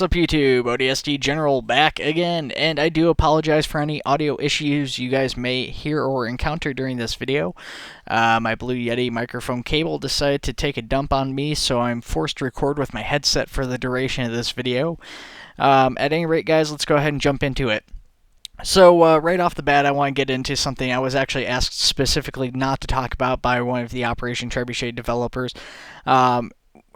What's up YouTube? ODST General back again, and I do apologize for any audio issues you guys may hear or encounter during this video. My Blue Yeti microphone cable decided to take a dump on me, so I'm forced to record with my headset for the duration of this video. At any rate, guys, let's go ahead and jump into it. So, right off the bat, I want to get into something I was actually asked specifically not to talk about by one of the Operation Trebuchet developers.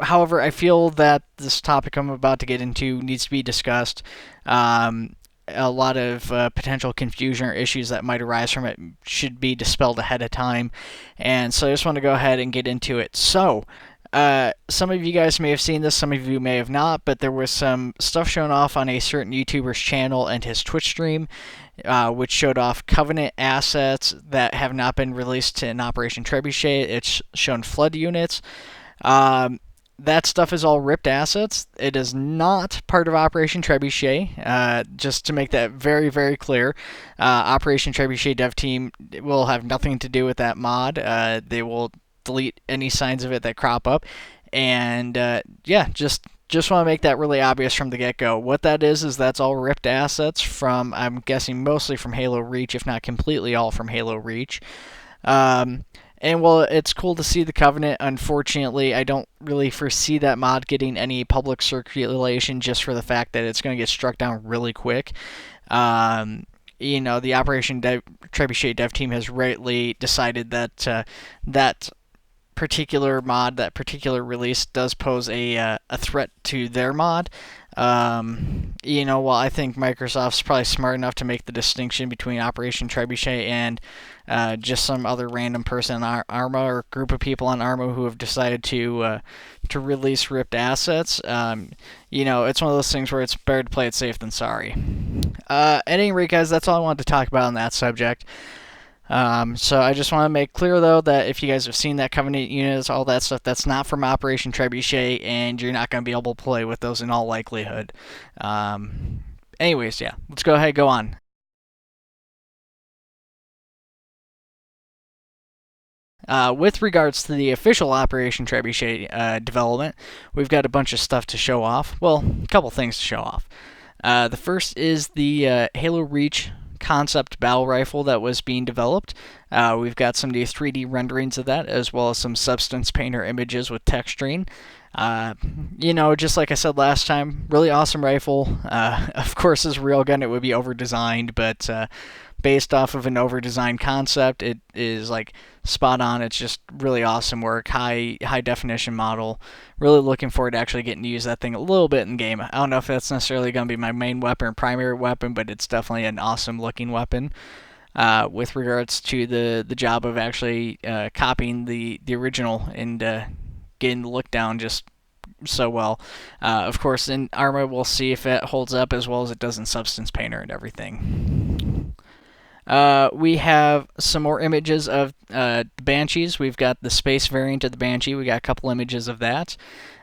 However, I feel that this topic I'm about to get into needs to be discussed. A lot of potential confusion or issues that might arise from it should be dispelled ahead of time. And so I just want to go ahead and get into it. So, some of you guys may have seen this, some of you may have not, but there was some stuff shown off on a certain YouTuber's channel and his Twitch stream, which showed off Covenant assets that have not been released in Operation Trebuchet. It's shown flood units. That stuff is all ripped assets. It is not part of Operation Trebuchet. Just to make that very, very clear, Operation Trebuchet dev team will have nothing to do with that mod. They will delete any signs of it that crop up. And yeah, just want to make that really obvious from the get-go. What that is that's all ripped assets from, I'm guessing, mostly from Halo Reach, if not completely all from Halo Reach. And while it's cool to see the Covenant, unfortunately, I don't really foresee that mod getting any public circulation just for the fact that it's going to get struck down really quick. You know, the Operation Trebuchet dev team has rightly decided that that particular mod, that particular release, does pose a threat to their mod. You know, while I think Microsoft's probably smart enough to make the distinction between Operation Trebuchet and just some other random person on Arma or group of people on Arma who have decided to release ripped assets, you know, it's one of those things where it's better to play it safe than sorry. At any rate, guys, that's all I wanted to talk about on that subject. So I just want to make clear, though, that if you guys have seen that Covenant units, all that stuff, that's not from Operation Trebuchet, and you're not going to be able to play with those in all likelihood. Anyways, yeah, let's go ahead and go on. With regards to the official Operation Trebuchet development, we've got a bunch of stuff to show off. Well, a couple things to show off. The first is the Halo Reach concept battle rifle that was being developed. We've got some new 3D renderings of that, as well as some Substance Painter images with texturing. You know, just like I said last time, really awesome rifle. Of course, as a real gun, it would be over-designed, but based off of an over-designed concept, it is like spot on. It's just really awesome work, high definition model. Really looking forward to actually getting to use that thing a little bit in game. I don't know if that's necessarily going to be my main weapon or primary weapon, but it's definitely an awesome looking weapon. With regards to the job of actually copying the original and getting the look down just so well. Of course, in Arma, we'll see if it holds up as well as it does in Substance Painter and everything. We have some more images of the Banshees. We've got the space variant of the Banshee. We got a couple images of that.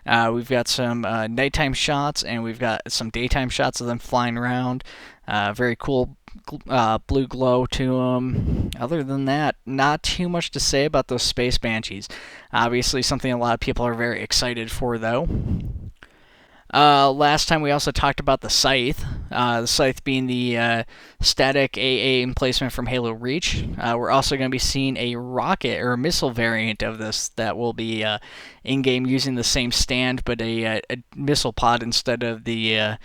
We've got some nighttime shots, and we've got some daytime shots of them flying around. Very cool blue glow to them. Other than that, not too much to say about those space Banshees. Obviously, something a lot of people are very excited for, though. Last time we also talked about the Scythe being the static AA emplacement from Halo Reach. We're also going to be seeing a rocket or a missile variant of this that will be in-game using the same stand, but a missile pod instead of the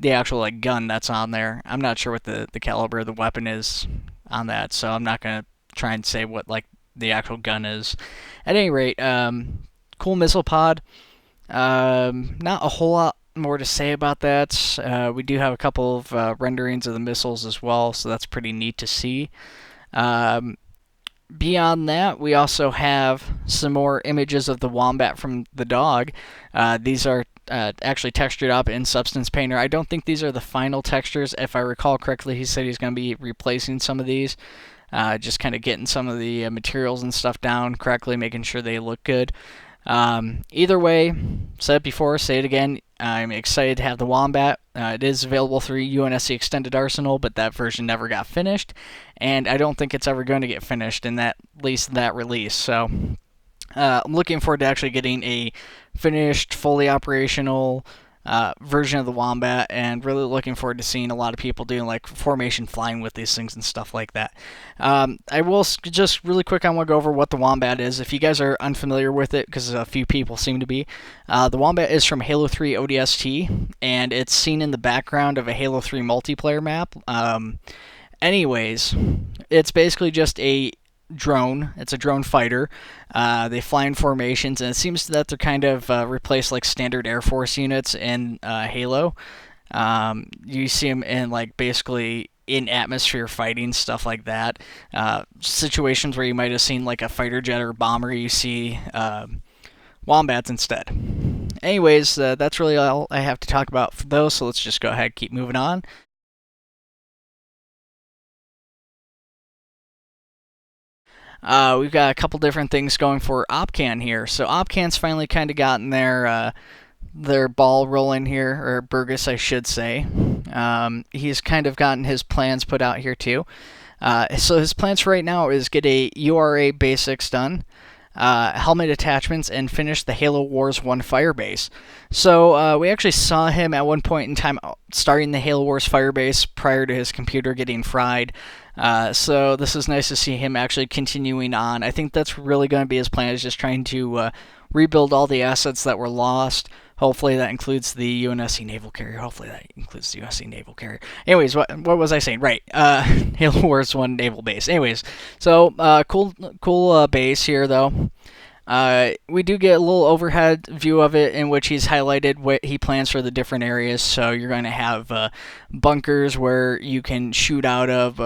actual like gun that's on there. I'm not sure what the caliber of the weapon is on that, so I'm not going to try and say what like the actual gun is. At any rate, cool missile pod. Not a whole lot more to say about that. We do have a couple of renderings of the missiles as well, so that's pretty neat to see. Beyond that, we also have some more images of the wombat from the dog. These are actually textured up in Substance Painter. I don't think these are the final textures. If I recall correctly, he said he's going to be replacing some of these. Just kind of getting some of the materials and stuff down correctly, making sure they look good. Either way, said it before, say it again, I'm excited to have the Wombat. It is available through UNSC Extended Arsenal, but that version never got finished, and I don't think it's ever going to get finished in that, at least that release. So I'm looking forward to actually getting a finished, fully operational version of the Wombat, and really looking forward to seeing a lot of people doing like formation flying with these things and stuff like that. I will just really quick, I want to go over what the Wombat is. If you guys are unfamiliar with it, because a few people seem to be, the Wombat is from Halo 3 ODST, and it's seen in the background of a Halo 3 multiplayer map. Anyways, it's basically just a drone. It's a drone fighter. They fly in formations, and it seems that they're kind of replaced like standard Air Force units in Halo. You see them in like basically in atmosphere fighting, stuff like that. Situations where you might have seen like a fighter jet or bomber, you see Wombats instead. Anyways, that's really all I have to talk about for those, so let's just go ahead and keep moving on. We've got a couple different things going for OPCAN here. So OPCAN's finally kind of gotten their ball rolling here, or Burgess, I should say. He's kind of gotten his plans put out here too. So his plans for right now is get a URA basics done, helmet attachments, and finish the Halo Wars 1 Firebase. So we actually saw him at one point in time starting the Halo Wars Firebase prior to his computer getting fried. So this is nice to see him actually continuing on. I think that's really going to be his plan, is just trying to rebuild all the assets that were lost. Hopefully that includes the UNSC naval carrier. Hopefully that includes the UNSC naval carrier. Anyways, what was I saying? Right, Halo Wars 1 naval base. Anyways, so cool base here though. We do get a little overhead view of it in which he's highlighted what he plans for the different areas. So you're going to have bunkers where you can shoot out of.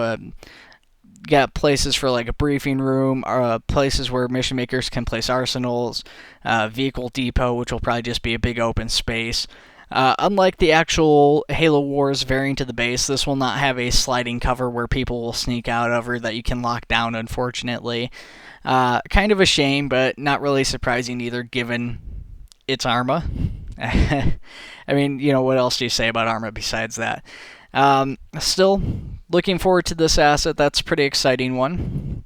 Got places for like a briefing room, places where mission makers can place arsenals, vehicle depot, which will probably just be a big open space. Unlike the actual Halo Wars variant of the base, this will not have a sliding cover where people will sneak out of or that you can lock down, unfortunately. Kind of a shame, but not really surprising either, given its Arma. I mean, you know, what else do you say about Arma besides that? Still, looking forward to this asset. That's a pretty exciting one.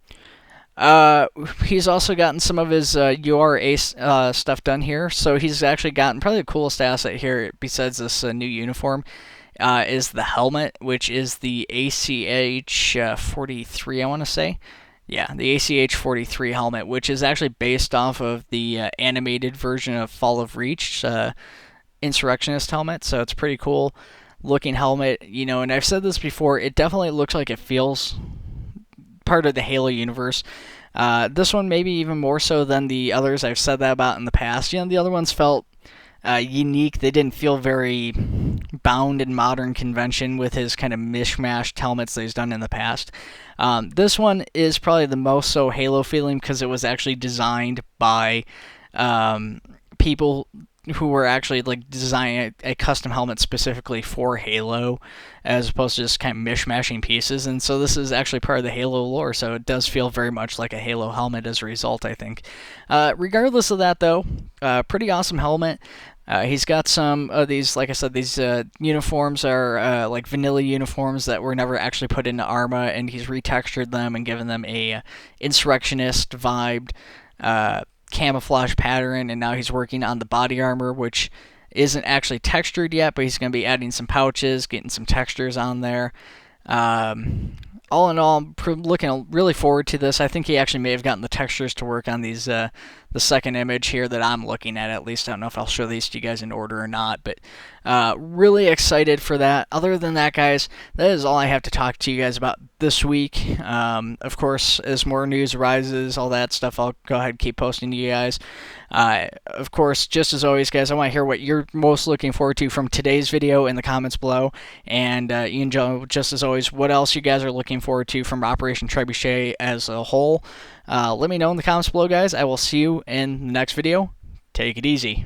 He's also gotten some of his URA stuff done here. So he's actually gotten probably the coolest asset here, besides this new uniform, is the helmet, which is the ACH 43, I want to say. Yeah, the ACH 43 helmet, which is actually based off of the animated version of Fall of Reach Insurrectionist helmet. So it's pretty cool looking helmet, you know, and I've said this before, it definitely looks like it feels part of the Halo universe. This one maybe even more so than the others I've said that about in the past. You know, the other ones felt unique. They didn't feel very bound in modern convention with his kind of mishmashed helmets that he's done in the past. This one is probably the most so Halo feeling because it was actually designed by people who were actually like designing a custom helmet specifically for Halo, as opposed to just kind of mishmashing pieces. And so this is actually part of the Halo lore, so it does feel very much like a Halo helmet as a result, I think. Regardless of that, though, pretty awesome helmet. He's got some of these, like I said, these uniforms are like vanilla uniforms that were never actually put into Arma, and he's retextured them and given them a insurrectionist vibed camouflage pattern, and now he's working on the body armor, which isn't actually textured yet, but he's going to be adding some pouches, getting some textures on there. All in all, I'm looking really forward to this. I think he actually may have gotten the textures to work on these, the second image here that I'm looking at least. I don't know if I'll show these to you guys in order or not, but really excited for that. Other than that, guys, that is all I have to talk to you guys about this week. Of course, as more news arises, all that stuff, I'll go ahead and keep posting to you guys. Of course, just as always, guys, I want to hear what you're most looking forward to from today's video in the comments below. And Ian Joe, just as always, what else you guys are looking forward to from Operation Trebuchet as a whole. Let me know in the comments below, guys. I will see you in the next video. Take it easy.